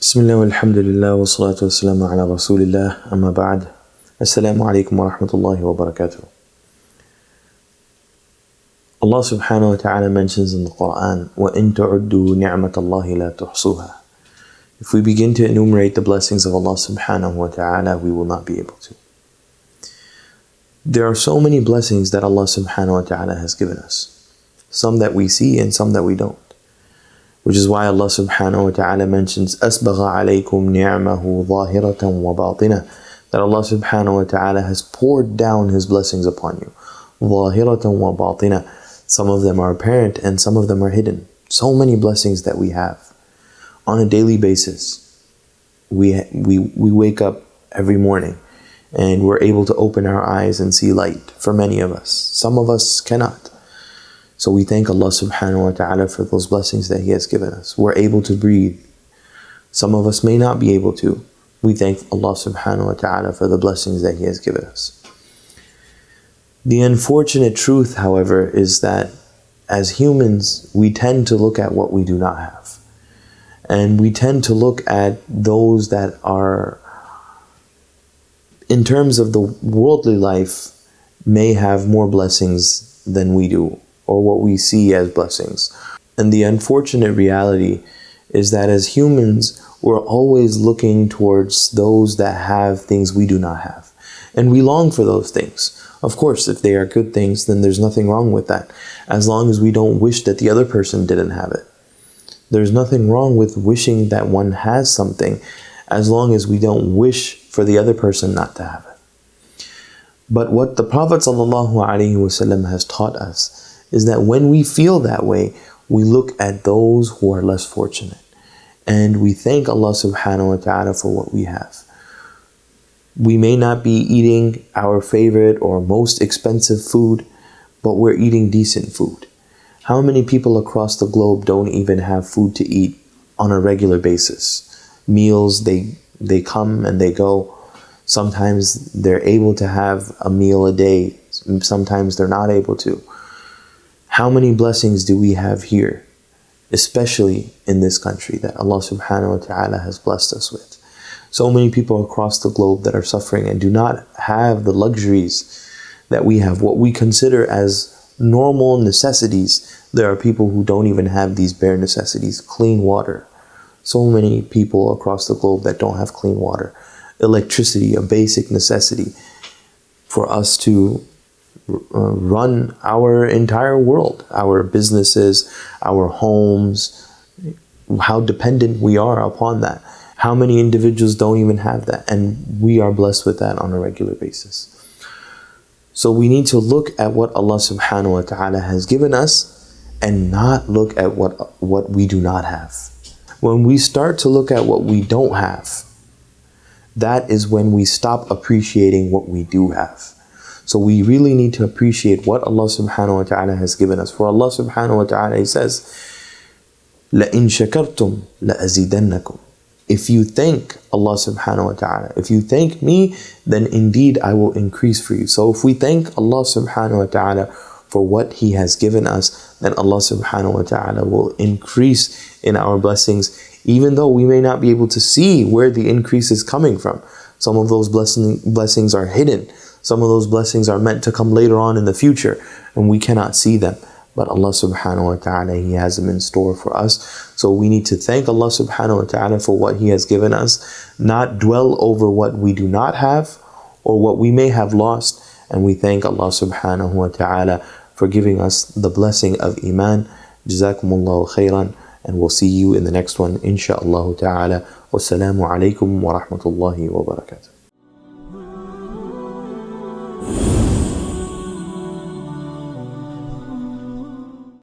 Bismillah walhamdulillah wa salatu wa salamu ala rasulillah amma ba'd. Assalamu alaikum wa rahmatullahi wa barakatuh. Allah subhanahu wa ta'ala mentions in the Quran, وَإِن تُعُدُّوا نِعْمَةَ اللَّهِ لَا تُحْصُوهَا. If we begin to enumerate the blessings of Allah subhanahu wa ta'ala, we will not be able to. There are so many blessings that Allah subhanahu wa ta'ala has given us. Some that we see and some that we don't. Which is why Allah subhanahu wa ta'ala mentions أَسْبَغَ عَلَيْكُمْ نِعْمَهُ ظَاهِرَةً وَبَاطِنَةً, that Allah subhanahu wa ta'ala has poured down His blessings upon you. ظَاهِرَةً وَبَاطِنَةً. Some of them are apparent and some of them are hidden. So many blessings that we have. On a daily basis, we wake up every morning and we're able to open our eyes and see light for many of us. Some of us cannot. So we thank Allah subhanahu wa ta'ala for those blessings that He has given us. We're able to breathe. Some of us may not be able to. We thank Allah subhanahu wa ta'ala for the blessings that He has given us. The unfortunate truth, however, is that as humans, we tend to look at what we do not have. And we tend to look at those that are, in terms of the worldly life, may have more blessings than we do, or what we see as blessings. And the unfortunate reality is that as humans, we're always looking towards those that have things we do not have. And we long for those things. Of course, if they are good things, then there's nothing wrong with that, as long as we don't wish that the other person didn't have it. There's nothing wrong with wishing that one has something, as long as we don't wish for the other person not to have it. But what the Prophet ﷺ has taught us is that when we feel that way, we look at those who are less fortunate. And we thank Allah subhanahu wa ta'ala for what we have. We may not be eating our favorite or most expensive food, but we're eating decent food. How many people across the globe don't even have food to eat on a regular basis? Meals, they come and they go. Sometimes they're able to have a meal a day. Sometimes they're not able to. How many blessings do we have here, especially in this country, that Allah subhanahu wa ta'ala has blessed us with? So many people across the globe that are suffering and do not have the luxuries that we have, what we consider as normal necessities. There are people who don't even have these bare necessities. Clean water. So many people across the globe that don't have clean water. Electricity, a basic necessity for us to run our entire world, our businesses, our homes, how dependent we are upon that. How many individuals don't even have that, and we are blessed with that on a regular basis. So we need to look at what Allah subhanahu wa ta'ala has given us and not look at what we do not have. When we start to look at what we don't have, that is when we stop appreciating what we do have. So we really need to appreciate what Allah subhanahu wa ta'ala has given us. For Allah subhanahu wa ta'ala, He says, لَإِن شَكَرْتُمْ لَأَزِيدَنَّكُمْ. If you thank Allah subhanahu wa ta'ala, if you thank me, then indeed I will increase for you. So if we thank Allah subhanahu wa ta'ala for what He has given us, then Allah subhanahu wa ta'ala will increase in our blessings, even though we may not be able to see where the increase is coming from. Some of those blessings are hidden. Some of those blessings are meant to come later on in the future, and we cannot see them. But Allah subhanahu wa ta'ala, He has them in store for us. So we need to thank Allah subhanahu wa ta'ala for what He has given us, not dwell over what we do not have or what we may have lost. And we thank Allah subhanahu wa ta'ala for giving us the blessing of Iman. Jazakumullahu khairan. And we'll see you in the next one, insha'Allah ta'ala. Wassalamu alaikum wa rahmatullahi wa barakatuh.